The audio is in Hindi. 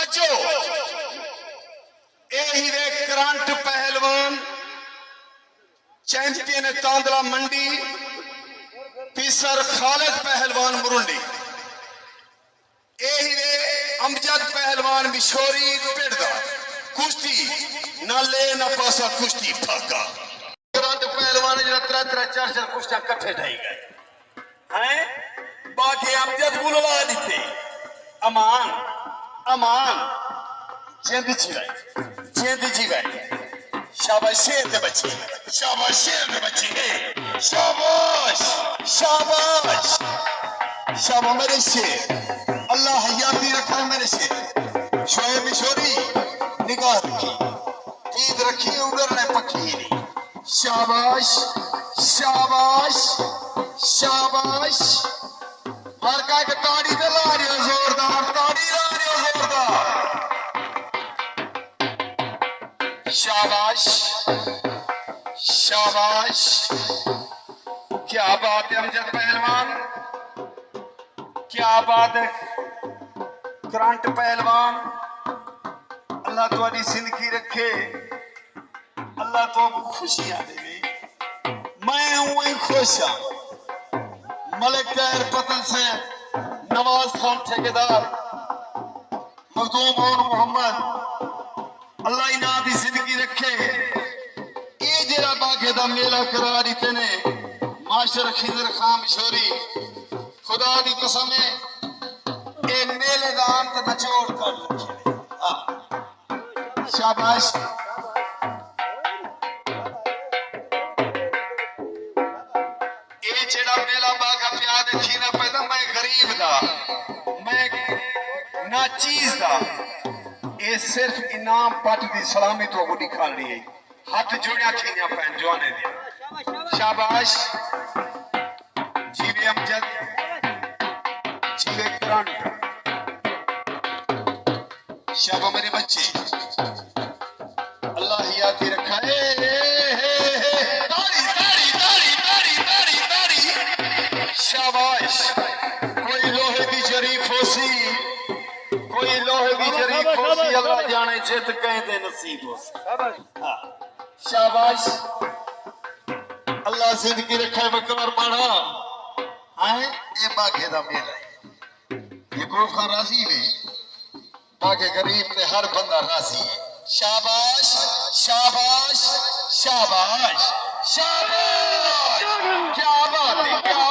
तवज्जो यही वे करंट पहलवान चैंपियन तांदला मंडी पीसर खालिद पहलवान मुरुंडी यही वे अमजद पहलवान मिशोरी पिड़दा कुश्ती ना ले ना पासा कुश्ती फाका करंट पहलवान जो त्रै त्रै चार चार कुश्तियां कट्ठे ढाई गए हैं बाकी अमजद बुलवा दिते अमान अमान जिंद जी गए शाबाश शेर दे बच्चे शाबाश शेर दे बच्चे शाबाश शाबाश शाबाश मेरे शेर अल्लाह हयाती रखा मेरे शेर शोएब मिशोरी निगाह रखी ईद रखी उधर ने पखी नहीं शाबाश शाबाश शाबाश हर का एक ताड़ी पे ला रही हो जोरदार ताड़ी ला रही हो जोरदार शाबाश शाबाश क्या बात है अमजद पहलवान क्या बात है करंट पहलवान अल्लाह तुम्हारी जिंदगी रखे अल्लाह तो खुशियां दे मैं हूं ही खुश हाँ मलिक कैर पतन से नवाज खान ठेकेदार मखदूम और मोहम्मद अल्लाह इन्हां दी जिंदगी रखे ये जेड़ा बागे दा मेला करा दिते ने मास्टर खिजर खान मिशोरी खुदा दी कसम है ये मेले दा अंत नचोड़ कर रखे शाबाश ये जेड़ा मेला बागा प्या देखी ना पैदा मैं गरीब दा मैं ना चीज दा ये सिर्फ इनाम पट दी सलामी तो गुडी खाल रही है हाथ जोड़िया खीनिया पैन जवाने दे शाबाश जीवे अमजद जीवे करंट शाबाश मेरे बच्चे अल्लाह हियाती रखा ताड़ी ताड़ी ताड़ी ताड़ी ताड़ी ताड़ी शाबाश कोई लोहे की शरीफ होसी कोई लोहे की शरीफ होसी अल्लाह जाने जित कहते नसीब हो शाबाश अल्लाह जिंदगी रखे बकर माना है ये बागे दा मेला है ये गोफ खान राजी ने बागे गरीब ते हर बंदा राजी है शाबाश शाबाश शाबाश शाबाश क्या बात है क्या